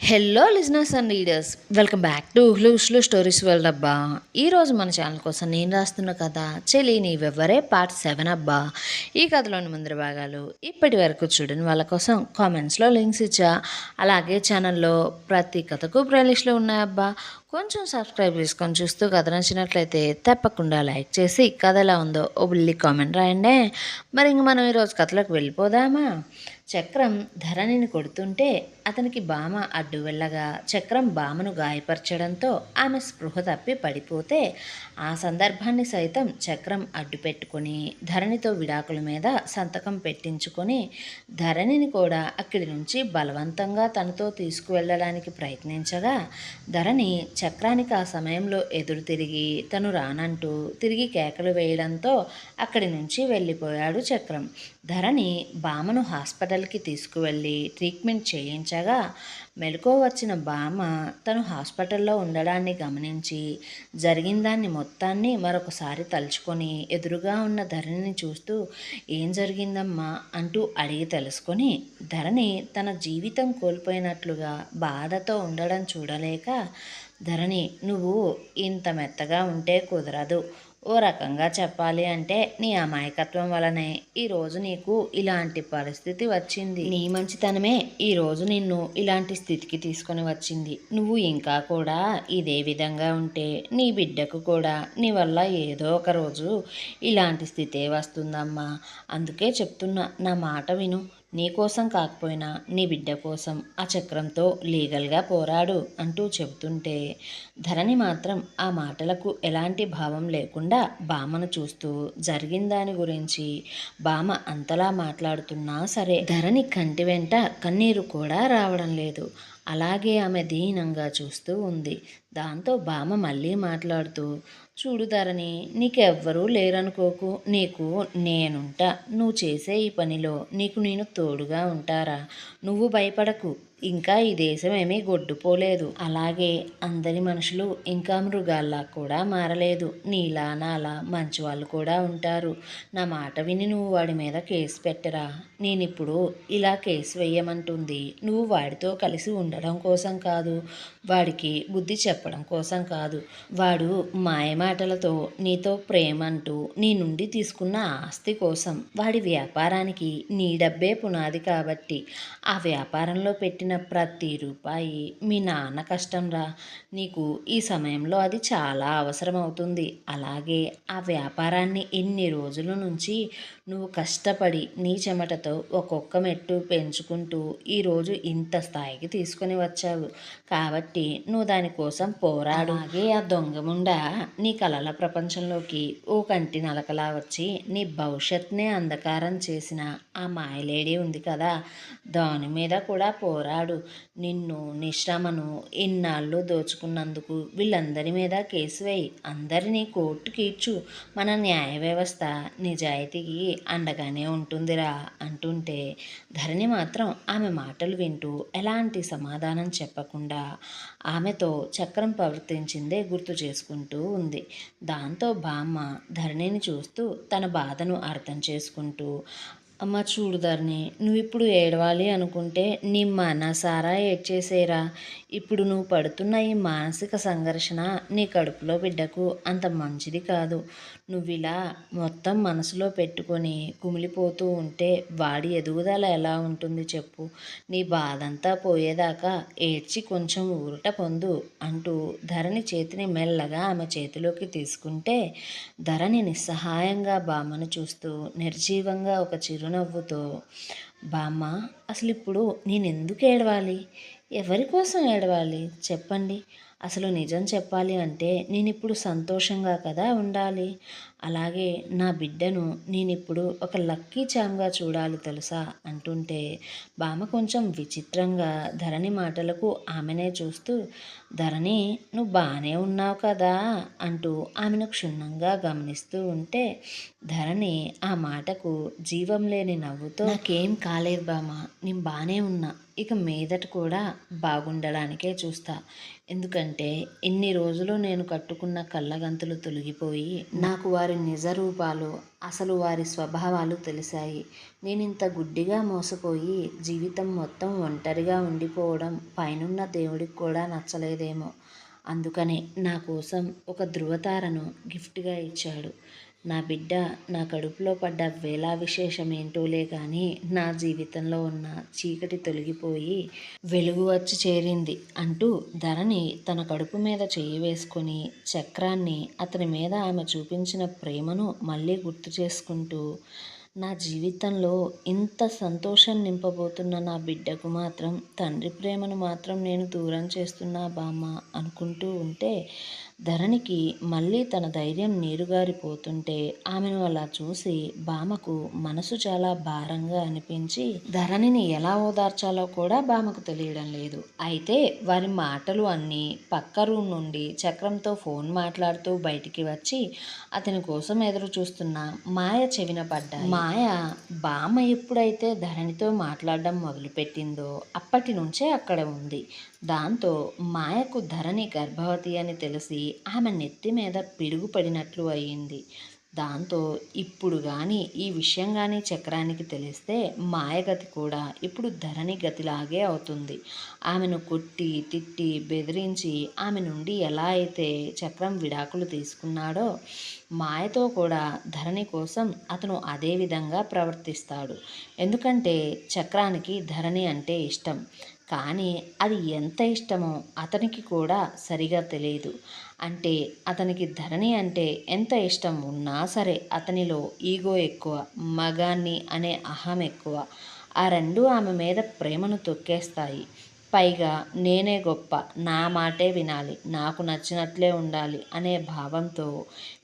Hello listeners and readers, welcome back to ఉహ్లు stories world అబ్బా. ఈరోజు మన ఛానల్ కోసం నేను రాస్తున్న కథ చెలి నీవెవ్వరే పార్ట్ 7 అబ్బా. ఈ కథలోని ముందర భాగాలు ఇప్పటి వరకు చూడని వాళ్ళ కోసం కామెంట్స్లో లింక్స్ ఇచ్చా. అలాగే ఛానల్లో ప్రతి కథకు ప్లేలిస్ట్లో ఉన్నాయబ్బా. కొంచెం సబ్స్క్రైబ్ చేసుకొని చూస్తూ కథ నచ్చినట్లయితే తప్పకుండా లైక్ చేసి కథ ఎలా ఉందో ఓ బిల్లి కామెంట్ రాయండి. మరి ఇంక మనం ఈరోజు కథలోకి వెళ్ళిపోదామా? చక్రం ధరణిని కొడుతుంటే అతనికి బామ అడ్డు వెళ్ళగా చక్రం బామను గాయపరచడంతో ఆమె స్పృహ తప్పి పడిపోతే ఆ సందర్భాన్ని సైతం చక్రం అడ్డు పెట్టుకొని ధరణితో విడాకుల మీద సంతకం పెట్టించుకొని ధరణిని కూడా అక్కడి నుంచి బలవంతంగా తనతో తీసుకువెళ్ళడానికి ప్రయత్నించగా ధరణి చక్రానికి ఆ సమయంలో ఎదురు తిరిగి తను రానంటూ తిరిగి కేకలు వేయడంతో అక్కడి నుంచి వెళ్ళిపోయాడు చక్రం. ధరణి బామను హాస్పిటల్కి తీసుకువెళ్ళి ట్రీట్మెంట్ చేయించగా మెలకువ వచ్చిన బామ తను హాస్పిటల్లో ఉండడాన్ని గమనించి జరిగిన దాన్ని మొత్తాన్ని మరొకసారి తలుచుకొని ఎదురుగా ఉన్న ధరణిని చూస్తూ ఏం జరిగిందమ్మా అంటూ అడిగి తెలుసుకొని ధరణి తన జీవితం కోల్పోయినట్లుగా బాధతో ఉండడం చూడలేక, ధరణి నువ్వు ఇంత మెత్తగా ఉంటే కుదరదు, ఓ రకంగా చెప్పాలి అంటే నీ అమాయకత్వం వలనే ఈరోజు నీకు ఇలాంటి పరిస్థితి వచ్చింది. నీ మంచితనమే ఈరోజు నిన్ను ఇలాంటి స్థితికి తీసుకొని వచ్చింది. నువ్వు ఇంకా కూడా ఇదే విధంగా ఉంటే నీ బిడ్డకు కూడా నీ వల్ల ఏదో ఒక రోజు ఇలాంటి స్థితే వస్తుందమ్మా. అందుకే చెప్తున్నా, నా మాట విను. నీ కోసం కాకపోయినా నీ బిడ్డ కోసం ఆ చక్రంతో లీగల్గా పోరాడు అంటూ చెబుతుంటే ధరణి మాత్రం ఆ మాటలకు ఎలాంటి భావం లేకుండా బామను చూస్తూ జరిగిన దాని గురించి బామ అంతలా మాట్లాడుతున్నా సరే ధరణి కంటి వెంట కన్నీరు కూడా రావడం లేదు. అలాగే ఆమె దీనంగా చూస్తూ ఉంది. దాంతో బామ మళ్ళీ మాట్లాడుతూ, చూడు ధరణి, నీకెవ్వరూ లేరనుకోకు, నీకు నేనుంటా. నువ్వు చేసే ఈ పనిలో నీకు నేను తోడుగా ఉంటారా. నువ్వు భయపడకు. ఇంకా ఈ దేశం ఏమీ గొడ్డుపోలేదు. అలాగే అందరి మనుషులు ఇంకా మృగాల్లా కూడా మారలేదు. నీలా నాలా మంచి వాళ్ళు కూడా ఉంటారు. నా మాట విని నువ్వు వాడి మీద కేసు పెట్టరా. నేనిప్పుడు ఇలా కేసు వేయమంటుంది నువ్వు వాడితో కలిసి ఉండడం కోసం కాదు, వాడికి బుద్ధి చెప్పడం కోసం కాదు. వాడు మాయమాటలతో నీతో ప్రేమంటూ నీ నుండి తీసుకున్న ఆస్తి కోసం, వాడి వ్యాపారానికి నీ డబ్బే పునాది కాబట్టి ఆ వ్యాపారంలో పెట్టిన ప్రతి రూపాయి మీ నాన్న కష్టంరా. నీకు ఈ సమయంలో అది చాలా అవసరం అవుతుంది. అలాగే ఆ వ్యాపారాన్ని ఇన్ని రోజుల నుంచి నువ్వు కష్టపడి నీ చెమటతో ఒక్కొక్క మెట్టు పెంచుకుంటూ ఈరోజు ఇంత స్థాయికి తీసుకొని వచ్చావు. కాబట్టి నువ్వు దానికోసం పోరాడు. అలాగే ఆ దొంగముండ నీ కలల ప్రపంచంలోకి ఓ కంటి నలకలా వచ్చి నీ భవిష్యత్నే అంధకారం చేసిన ఆ మాయలేడి ఉంది కదా, దాని మీద కూడా పోరాడు. నిన్ను నిశ్రమను ఇన్నాళ్ళు దోచుకున్నందుకు వీళ్ళందరి మీద కేసు వేయి. అందరినీ కోర్టుకి ఇచ్చు. మన న్యాయ వ్యవస్థ నిజాయితీకి అండగానే ఉంటుందిరా అంటుంటే ధరణి మాత్రం ఆమె మాటలు వింటూ ఎలాంటి సమాధానం చెప్పకుండా ఆమెతో చక్రం ప్రవర్తించిందే గుర్తు చేసుకుంటూ ఉంది. దాంతో బామ్మ ధరణిని చూస్తూ తన బాధను అర్థం చేసుకుంటూ, అమ్మ చూడు ధరణి, నువ్వు ఇప్పుడు ఏడవాలి అనుకుంటే నీ మనసారా ఏడ్చేసేరా. ఇప్పుడు నువ్వు పడుతున్న ఈ మానసిక సంఘర్షణ నీ కడుపులో బిడ్డకు అంత మంచిది కాదు. నువ్వు ఇలా మొత్తం మనసులో పెట్టుకొని కుమిలిపోతూ ఉంటే వాడి ఎదుగుదల ఎలా ఉంటుంది చెప్పు. నీ బాధంతా పోయేదాకా ఏడ్చి కొంచెం ఊరట పొందు అంటూ ధరణి చేతిని మెల్లగా ఆమె చేతిలోకి తీసుకుంటే ధరణి నిస్సహాయంగా బామ్మను చూస్తూ నిర్జీవంగా ఒక చిరునవ్వుతో, బామ్మ అసలు ఇప్పుడు నేను ఎందుకు ఏడవాలి, ఎవరి కోసం ఏడవాలి చెప్పండి. అసలు నిజం చెప్పాలి అంటే నేను ఇప్పుడు సంతోషంగా కదా ఉండాలి. అలాగే నా బిడ్డను నేనిప్పుడు ఒక లక్కీ చామ్గా చూడాలి తెలుసా అంటుంటే బామ్మ కొంచెం విచిత్రంగా ధరణి మాటలకు ఆమెనే చూస్తూ, ధరణి నువ్వు బాగానే ఉన్నావు కదా అంటూ ఆమెను క్షుణ్ణంగా గమనిస్తూ ఉంటే ధరణి ఆ మాటకు జీవం లేని నవ్వుతో, నాకేం బాలేదు బామ్మ. నేను బానే ఉన్నా. ఇక మీదట కూడా బాగుండడానికే చూస్తా. ఎందుకంటే ఇన్ని రోజులు నేను కట్టుకున్న కళ్ళగంతులు తొలగిపోయి నాకు వారి నిజ రూపాలు, అసలు వారి స్వభావాలు తెలిసాయి. నేనింత గుడ్డిగా మోసపోయి జీవితం మొత్తం ఒంటరిగా ఉండిపోవడం పైనున్న దేవుడికి కూడా నచ్చలేదేమో. అందుకనే నా కోసం ఒక ధృవతారను గిఫ్ట్‌గా ఇచ్చాడు. నా బిడ్డ నా కడుపులో పడ్డ వేళా విశేషమేంటోలే కానీ నా జీవితంలో ఉన్న చీకటి తొలగిపోయి వెలుగు వచ్చి చేరింది అంటూ ధరణి తన కడుపు మీద చెయ్యి వేసుకొని చక్రాన్ని అతని మీద ఆమె చూపించిన ప్రేమను మళ్ళీ గుర్తు చేసుకుంటూ, నా జీవితంలో ఇంత సంతోషం నింపబోతున్న నా బిడ్డకు మాత్రం తండ్రి ప్రేమను మాత్రం నేను దూరం చేస్తున్నా బామ్మ అనుకుంటూ ఉంటే, ధరణికి మళ్ళీ తన ధైర్యం నీరుగారిపోతుంటే ఆమెను అలా చూసి బామకు మనసు చాలా భారంగా అనిపించి ధరణిని ఎలా ఓదార్చాలో కూడా బామకు తెలియడం లేదు. అయితే వారి మాటలు అన్నీ పక్క రూమ్ నుండి చక్రంతో ఫోన్ మాట్లాడుతూ బయటికి వచ్చి అతని కోసం ఎదురు చూస్తున్న మాయ చెవిన పడ్డాయి. మాయ బామ ఎప్పుడైతే ధరణితో మాట్లాడడం మొదలుపెట్టిందో అప్పటి నుంచే అక్కడ ఉంది. దాంతో మాయకు ధరణి గర్భవతి అని తెలిసి ఆమె నెత్తి మీద పిడుగు పడినట్లు అయ్యింది. దాంతో ఇప్పుడు కానీ ఈ విషయం కానీ చక్రానికి తెలిస్తే మాయగతి కూడా ఇప్పుడు ధరణి గతిలాగే అవుతుంది. ఆమెను కొట్టి తిట్టి బెదిరించి ఆమె నుండి ఎలా అయితే చక్రం విడాకులు తీసుకున్నాడో మాయతో కూడా ధరణి కోసం అతను అదే విధంగా ప్రవర్తిస్తాడు. ఎందుకంటే చక్రానికి ధరణి అంటే ఇష్టం. కానీ అది ఎంత ఇష్టమో అతనికి కూడా సరిగా తెలియదు. అంటే అతనికి ధరణి అంటే ఎంత ఇష్టం ఉన్నా సరే అతనిలో ఈగో ఎక్కువ, మగాన్ని అనే అహం ఎక్కువ. ఆ రెండు ఆమె మీద ప్రేమను తొక్కేస్తాయి. పైగా నేనే గొప్ప, నా మాటే వినాలి, నాకు నచ్చినట్లే ఉండాలి అనే భావంతో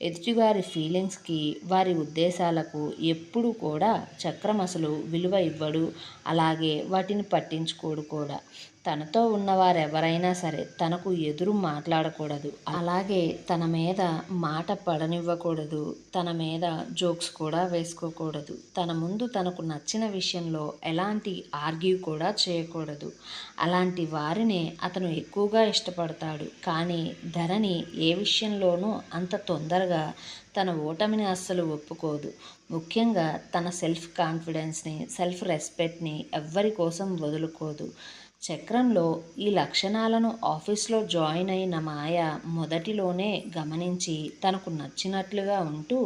ఎదుటివారి ఫీలింగ్స్కి, వారి ఉద్దేశాలకు ఎప్పుడూ కూడా చక్రం అసలు విలువ ఇవ్వడు. అలాగే వాటిని పట్టించుకోడు కూడా. తనతో ఉన్నవారెవరైనా సరే తనకు ఎదురు మాట్లాడకూడదు. అలాగే తన మీద మాట పడనివ్వకూడదు. తన మీద జోక్స్ కూడా వేసుకోకూడదు. తన ముందు తనకు నచ్చిన విషయంలో ఎలాంటి ఆర్గ్యూ కూడా చేయకూడదు. అలాంటి వారినే అతను ఎక్కువగా ఇష్టపడతాడు. కానీ ధరణి ఏ విషయంలోనూ అంత తొందరగా తన ఓటమిని అస్సలు ఒప్పుకోదు. ముఖ్యంగా తన సెల్ఫ్ కాన్ఫిడెన్స్ని, సెల్ఫ్ రెస్పెక్ట్ని ఎవ్వరి కోసం వదులుకోదు. చక్రంలో ఈ లక్షణాలను ఆఫీస్లో జాయిన్ అయిన మాయ మొదటిలోనే గమనించి తనకు నచ్చినట్లుగా ఉంటూ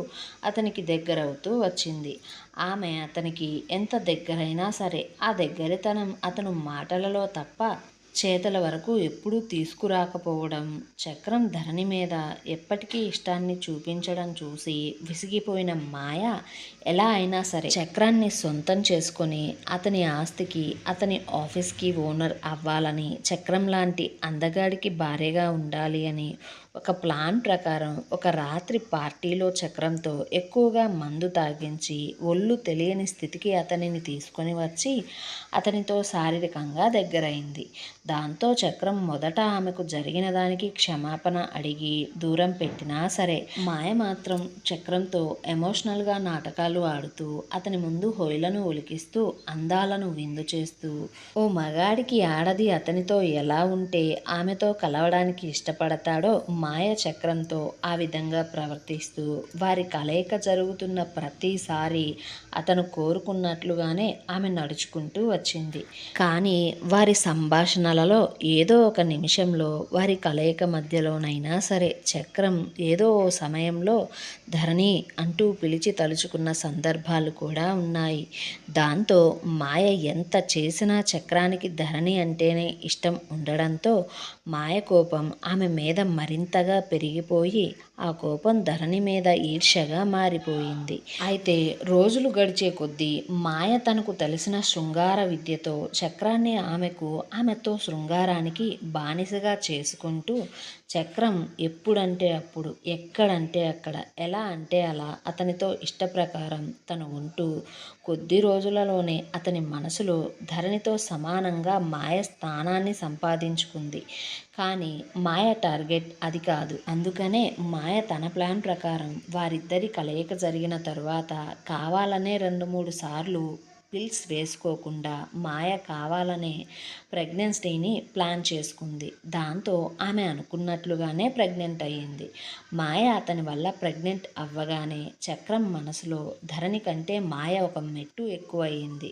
అతనికి దగ్గరవుతూ వచ్చింది. ఆమె అతనికి ఎంత దగ్గరైనా సరే ఆ దగ్గరితనం అతను మాటలలో తప్ప చేతల వరకు ఎప్పుడూ తీసుకురాకపోవడం, చక్రం ధరణి మీద ఎప్పటికీ ఇష్టాన్ని చూపించడం చూసి విసిగిపోయిన మాయ ఎలా అయినా సరే చక్రాన్ని సొంతం చేసుకొని అతని ఆస్తికి, అతని ఆఫీస్కి ఓనర్ అవ్వాలని, చక్రం లాంటి అందగాడికి భార్యగా ఉండాలి అని ఒక ప్లాన్ ప్రకారం ఒక రాత్రి పార్టీలో చక్రంతో ఎక్కువగా మందు తాగించి ఒళ్ళు తెలియని స్థితికి అతనిని తీసుకొని వచ్చి అతనితో శారీరకంగా దగ్గరైంది. దాంతో చక్రం మొదట ఆమెకు జరిగిన దానికి క్షమాపణ అడిగి దూరం పెట్టినా సరే మాయ మాత్రం చక్రంతో ఎమోషనల్గా నాటకాలు ఆడుతూ అతని ముందు హొయలను ఒలికిస్తూ అందాలను విందు చేస్తూ ఓ మగాడికి ఆడది అతనితో ఎలా ఉంటే ఆమెతో కలవడానికి ఇష్టపడతాడో మాయ చక్రంతో ఆ విధంగా ప్రవర్తిస్తూ వారి కలయిక జరుగుతున్న ప్రతిసారి అతను కోరుకున్నట్లుగానే ఆమె నడుచుకుంటూ వచ్చింది. కానీ వారి సంభాషణలలో ఏదో ఒక నిమిషంలో వారి కలయిక మధ్యలోనైనా సరే చక్రం ఏదో ఓ సమయంలో ధరణి అంటూ పిలిచి తలుచుకున్న సందర్భాలు కూడా ఉన్నాయి. దాంతో మాయ ఎంత చేసినా చక్రానికి ధరణి అంటేనే ఇష్టం ఉండడంతో మాయ కోపం ఆమె మీద మరింతగా పెరిగిపోయి ఆ కోపం ధరణి మీద ఈర్ష్యగా మారిపోయింది. అయితే రోజులు గడిచే కొద్దీ మాయ తనకు తెలిసిన శృంగార విద్యతో చక్రాన్ని ఆమెతో శృంగారానికి బానిసగా చేసుకుంటూ చక్రం ఎప్పుడంటే అప్పుడు, ఎక్కడంటే అక్కడ, ఎలా అంటే అలా అతనితో ఇష్టప్రకారం తను ఉంటూ కొద్ది రోజులలోనే అతని మనసులో ధరణితో సమానంగా మాయ స్థానాన్ని సంపాదించుకుంది. కానీ మాయ టార్గెట్ అది కాదు. అందుకనే మాయ తన ప్లాన్ ప్రకారం వారిద్దరి కలయిక జరిగిన తరువాత కావాలనే 2-3 సార్లు పిల్స్ వేసుకోకుండా మాయ కావాలనే ప్రెగ్నెన్సీని ప్లాన్ చేసుకుంది. దాంతో ఆమె అనుకున్నట్లుగానే ప్రెగ్నెంట్ అయ్యింది. మాయ అతని వల్ల ప్రెగ్నెంట్ అవ్వగానే చక్రం మనసులో ధరణి కంటే మాయ ఒక మెట్టు ఎక్కువ అయ్యింది.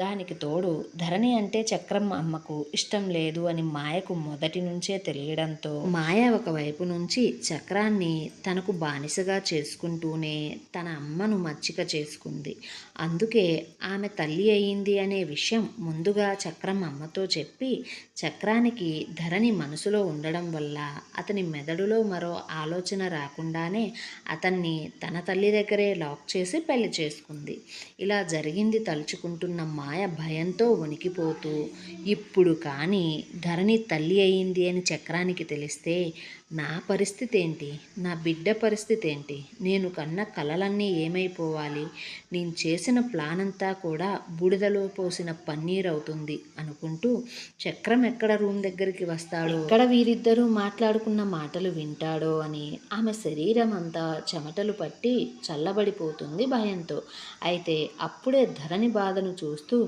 దానికి తోడు ధరణి అంటే చక్రం అమ్మకు ఇష్టం లేదు అని మాయకు మొదటి నుంచే తెలియడంతో మాయ ఒకవైపు నుంచి చక్రాన్ని తనకు బానిసగా చేసుకుంటూనే తన అమ్మను మచ్చిక చేసుకుంది. అందుకే ఆమె తల్లి అయింది అనే విషయం ముందుగా చక్రం అమ్మతో చెప్పి చక్రానికి ధరణి మనసులో ఉండడం వల్ల అతని మెదడులో మరో ఆలోచన రాకుండానే అతన్ని తన తల్లి దగ్గరే లాక్ చేసి పెళ్లి చేసుకుంది. ఇలా జరిగింది తలుచుకుంటున్న మాయ భయంతో వణికిపోతూ ఇప్పుడు కానీ ధరణి తల్లి అయింది అని చక్రానికి తెలిస్తే నా పరిస్థితి ఏంటి, నా బిడ్డ పరిస్థితి ఏంటి, నేను కన్న కలలన్నీ ఏమైపోవాలి, నేను చేసిన ప్లాన్ అంతా కూడా బూడిదలో పోసిన పన్నీర్ అవుతుంది అనుకుంటూ చక్రం ఎక్కడ రూమ్ దగ్గరికి వస్తాడో, ఎక్కడ వీరిద్దరూ మాట్లాడుకున్న మాటలు వింటాడో అని ఆమె శరీరం అంతా చెమటలు పట్టి చల్లబడిపోతుంది భయంతో. అయితే అప్పుడే ధరణి బాధను చూస్తూ,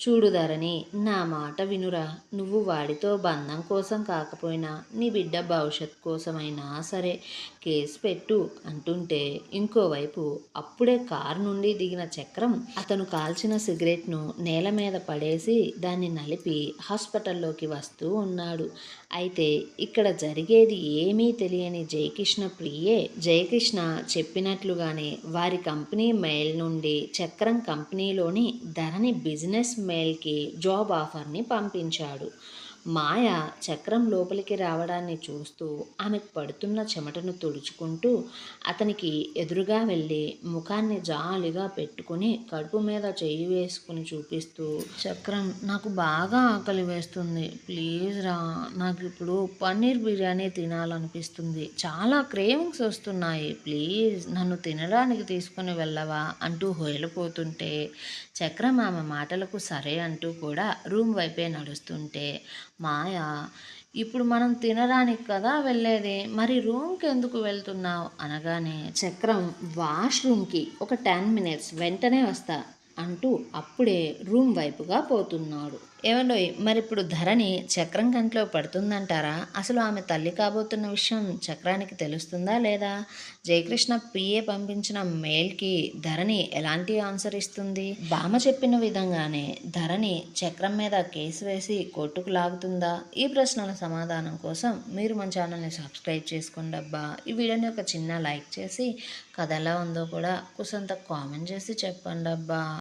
చూడు ధరణి, నా మాట వినురా, నువ్వు వాడితో బంధం కోసం కాకపోయినా నీ బిడ్డ భవిష్యత్ కోసమైనా సరే కేసు పెట్టు అంటుంటే ఇంకోవైపు అప్పుడే కారు నుండి దిగిన చక్రం అతను కాల్చిన సిగరెట్ను నేల మీద పడేసి దాన్ని నలిపి హాస్పిటల్లోకి వస్తూ ఉన్నాడు. అయితే ఇక్కడ జరిగేది ఏమీ తెలియని జయకృష్ణ ప్రియే జయకృష్ణ చెప్పినట్లుగానే వారి కంపెనీ మెయిల్ నుండి చక్రం కంపెనీలోని ధరణి బిజినెస్ మెయిల్కి జాబ్ ఆఫర్ని పంపించాడు. మాయ చక్రం లోపలికి రావడాన్ని చూస్తూ ఆమెకు పడుతున్న చెమటను తుడుచుకుంటూ అతనికి ఎదురుగా వెళ్ళి ముఖాన్ని జాలిగా పెట్టుకుని కడుపు మీద చెయ్యి వేసుకుని చూపిస్తూ, చక్రం, నాకు బాగా ఆకలి వేస్తుంది, ప్లీజ్ రా, నాకు ఇప్పుడు పన్నీర్ బిర్యానీ తినాలనిపిస్తుంది, చాలా క్రేవింగ్స్ వస్తున్నాయి, ప్లీజ్ నన్ను తినడానికి తీసుకుని వెళ్ళవా అంటూ హోయలిపోతుంటే చక్రం ఆమె మాటలకు సరే అంటూ కూడా రూమ్ వైపే నడుస్తుంటే మాయ, ఇప్పుడు మనం తినడానికి కదా వెళ్ళేది, మరి రూమ్కి ఎందుకు వెళ్తున్నావు అనగానే చక్రం వాష్రూమ్కి ఒక 10 minutes వెంటనే వస్తా అంటూ అప్పుడే రూమ్ వైపుగా పోతున్నాడు. ఏమండోయ్, మరి ఇప్పుడు ధరణి చక్రం కంట్లో పడుతుందంటారా? అసలు ఆమె తల్లి కాబోతున్న విషయం చక్రానికి తెలుస్తుందా లేదా? జయకృష్ణ పిఏ పంపించిన మెయిల్కి ధరణి ఎలాంటి ఆన్సర్ ఇస్తుంది? బామ చెప్పిన విధంగానే ధరణి చక్రం మీద కేసు వేసి కోర్టుకు లాగుతుందా? ఈ ప్రశ్నల సమాధానం కోసం మీరు మన ఛానల్ని సబ్స్క్రైబ్ చేసుకోండి అబ్బా. ఈ వీడియోని ఒక చిన్న లైక్ చేసి కథ ఎలా ఉందో కూడా కుసంత కామెంట్ చేసి చెప్పండి అబ్బా.